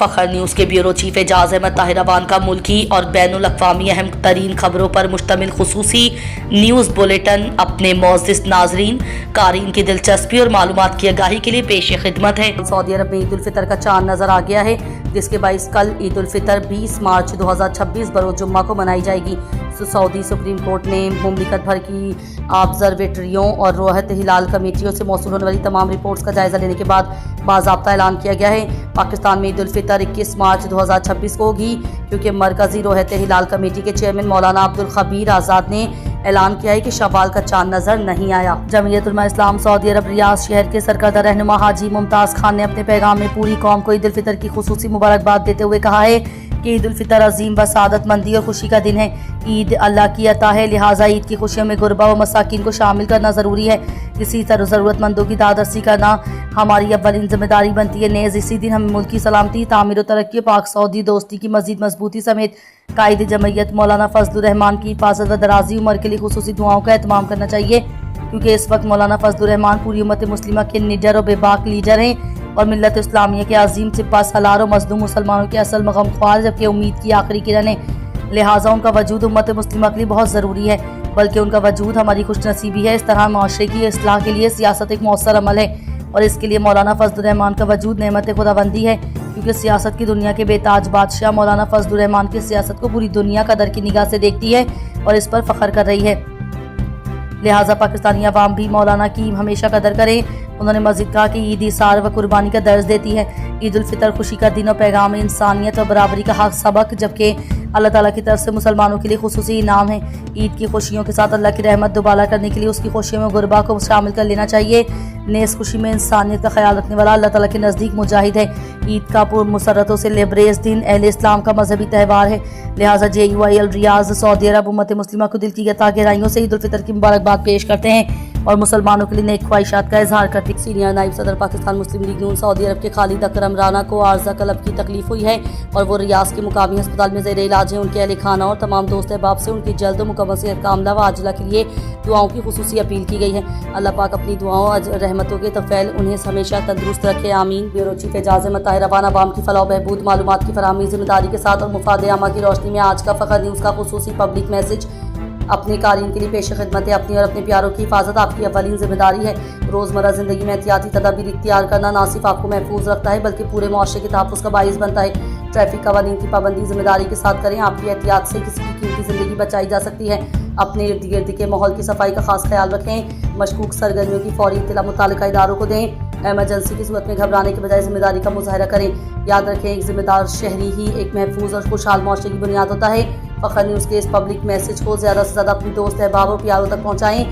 फखर news के bureau chief Ejaz Ahmad Tahir Awan का मुल्की और बैनुल अक़वामी अहम तरीन खबरों पर मुश्तमिल खुसूसी न्यूज़ बुलेटिन अपने मोअज़्ज़िज़ नाज़रीन क़ारीन की दिलचस्पी और मालूमात की आगाही के लिए पेश खिदमत है। सऊदी अरब में ईद उल फितर का चांद नजर आ गया है, जिसके बाइस कल ईद उल फितर 20 मार्च 2026 बरोज़ जुम्मा को मनाई जाएगी। सऊदी सुप्रीम कोर्ट ने मुमलिकत भर की ऑब्जर्वेटरियों और रोहत हिलाल कमेटियों से मौसूल होने वाली तमाम रिपोर्ट्स का जायजा लेने के बाद बाज़ाब्ता ऐलान किया गया है। पाकिस्तान में ईद उल फितर 21 मार्च 2026 को होगी, क्योंकि मरकजी रोहत हिलाल कमेटी के चेयरमैन मौलाना अब्दुल खबीर आज़ाद ने ऐलान किया है कि शव्वाल का चांद नजर नहीं आया। जमीयत उलमा इस्लाम सऊदी अरब रियाद शहर के सरकर्दा रहनुमा हाजी मुमताज़ खान ने अपने पैगाम में पूरी कौम को ईद उल फितर की खुसूसी मुबारकबाद देते हुए कहा है कि ईद उल फितर अजीम व सादतमंदी और खुशी का दिन है। ईद अल्लाह की अता है, लिहाजा ईद की खुशियों में गुरबा व मसाकिन को शामिल करना ज़रूरी है। इसी तरह ज़रूरतमंदों की दादरसी करना हमारी अव्वलीन जिम्मेदारी बनती है। नेज़ इसी दिन हमें मुल्क की सलामती, तामीर और तरक्की, पाक सऊदी दोस्ती की मज़ीद मजबूती समेत कायद जमयत मौलाना फजलुर रहमान की हिफाजत व दराजी उम्र के लिए खुसूसी दुआओं का एहतमाम करना चाहिए, क्योंकि इस वक्त मौलाना फजलुर रहमान पूरी उम्मत मुस्लिमा के निडर और बेबाक लीडर हैं और मिल्लत इस्लामिया के अजीम सिपा सलार और मजलूम मुसलमानों के असल गमख्वार जबकि उम्मीद की आखिरी किरण है। लिहाजा उनका वजूद उम्मत मुस्लिमा के लिए बहुत ज़रूरी है, बल्कि उनका वजूद हमारी खुशनसीबी है। इस तरह माशरे की इस्लाह के लिए सियासत एक मौसर अमल है और इसके लिए मौलाना फजलुर रहमान का वजूद नेमत खुदाबंदी है, क्योंकि सियासत की दुनिया के बेताज बादशाह मौलाना फजलुर रहमान की सियासत को पूरी दुनिया कदर की निगाह से देखती है और इस पर फख्र कर रही है। लिहाजा पाकिस्तानी अवाम भी मौलाना की हमेशा कदर करें। उन्होंने मज़ीद कहा कि ईद इसार व कुर्बानी का दर्ज देती है। ईद उल फितर खुशी का दिन और पैगाम इंसानियत और बराबरी का हक सबक, जबकि अल्लाह ताला की तरफ से मुसलमानों के लिए खुसूसी इनाम है। ईद की खुशियों के साथ अल्लाह की रहमत दोबारा करने के लिए उसकी खुशियों में गुरबा को शामिल कर लेना चाहिए। नेस खुशी में इंसानियत का ख्याल रखने वाला अल्लाह ताला के नज़दीक मुजाहिद है। ईद का पुरमसरतों से लेबरेज दिन अहले इस्लाम का मजहबी त्यौहार है। लिहाजा JUIL रियाज सऊदी अरब उम्मत मुस्लिमा को दिल की अता गहराइयों से ईद उल फितर की मुबारकबाद पेश करते हैं और मुसलमानों के लिए नेक ख्वाहिशात का इजहार करते हैं। सीनियर नायब सदर पाकिस्तान मुस्लिम लीग नून सऊदी अरब के खालिद अकरम राना को आर्जा कलब की तकलीफ हुई है और वो रियाज के मुकामी अस्पताल में ज़ेर इलाज है। उनके अहले खाना और तमाम दोस्त अहबाब से उनकी जल्द और मुकम्मल सेहत कामला व आजिला के लिए दुआओं की खुसूसी अपील की गई है। अल्लाह पाक अपनी दुआओं और रहमतों के तफैल उन्हें हमेशा तंदुरुस्त रखे, आमीन। ब्यूरो चीफ एजाज अहमद ताहिर अवान अवाम की फलाह बहबूद मालूमात की फराहमी जिम्मेदारी के साथ और मुफाद आमा की रोशनी में आज का फखर न्यूज़ का खुसूसी पब्लिक मैसेज अपने क़ारीन के लिए पेश खिदमत है। अपनी और अपने प्यारों की हिफाजत आपकी अव्वलीन जिम्मेदारी है। रोज़मर्रा ज़िंदगी में एहतियाती तदाबीर इख्तियार करना ना सिर्फ आपको महफूज रखता है, बल्कि पूरे मुआशरे के तहफ़्फ़ुज़ का बाइस बनता है। ट्रैफिक कवानीन की पाबंदी जिम्मेदारी के साथ करें, आपकी एहतियात से किसी की कीमती ज़िंदगी बचाई जा सकती है। अपने इर्द गिर्द के माहौल की सफाई का खास ख्याल रखें। मशकूक सरगर्मियों की फौरी इत्तला मुताल्लिका इदारों को दें। एमरजेंसी की सूरत में घबराने के बजाय जिम्मेदारी का मुजाहरा करें। याद रखें, एक जिम्मेदार शहरी ही एक महफूज और खुशहाल मुआशरे की बुनियाद होता है। फखर न्यूज़ के इस पब्लिक मैसेज को ज़्यादा से ज़्यादा अपने दोस्त अहबाब और प्यारों तक पहुँचाएँ।